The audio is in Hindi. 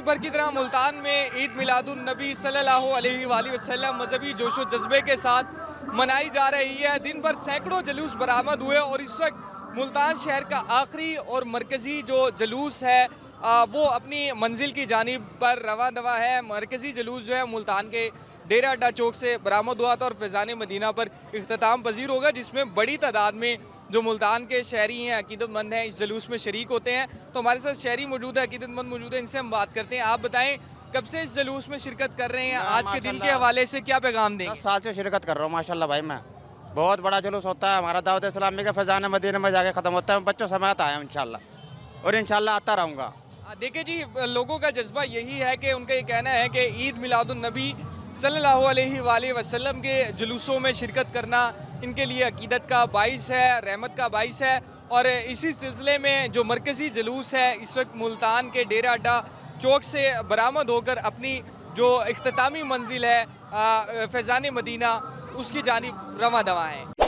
मुल्क भर की तरह मुल्तान में ईद मिलादुन नबी सल्लल्लाहु अलैहि वसल्लम मजहबी जोशो जज्बे के साथ मनाई जा रही है। दिन भर सैकड़ों जुलूस बरामद हुए और इस वक्त मुल्तान शहर का आखिरी और मरकज़ी जो जुलूस है वो अपनी मंजिल की जानिब पर रवा दवा है। मरकज़ी जुलूस जो है मुल्तान के डेरा अड्डा चौक से बरामद हुआ था और फैज़ान मदीना पर इख्तिताम पजीर होगा, जिसमें बड़ी तादाद में जो मुल्तान के शहरी हैं, अकीदतमंद हैं, इस जुलूस में शरीक होते हैं। तो हमारे साथ शहरी मौजूद है, अकीदतमंद मौजूद है, इनसे हम बात करते हैं। आप बताएं कब से इस जुलूस में शिरकत कर रहे हैं, आज के दिन के हवाले से क्या पैगाम देंगे? 10 साल से शिरकत कर रहा हूँ माशाल्लाह भाई। मैं बहुत बड़ा जुलूस होता है हमारा दावत इस्लामी का, फैज़ान मदीना में जाके ख़त्म होता है। बच्चों समेत आया हूँ इंशाल्लाह और इंशाल्लाह आता रहूँगा। देखिए जी, लोगों का जज्बा यही है कि उनका ये कहना है कि ईद मिलादुन नबी सल्लल्लाहु अलैहि वसल्लम के जुलूसों में शिरकत करना इनके लिए अकीदत का बाइस है, रहमत का बाइस है। और इसी सिलसिले में जो मरकज़ी जुलूस है इस वक्त मुल्तान के डेरा अड्डा चौक से बरामद होकर अपनी जो इख्तितामी मंजिल है फैज़ान मदीना उसकी जानिब रवां दवा है।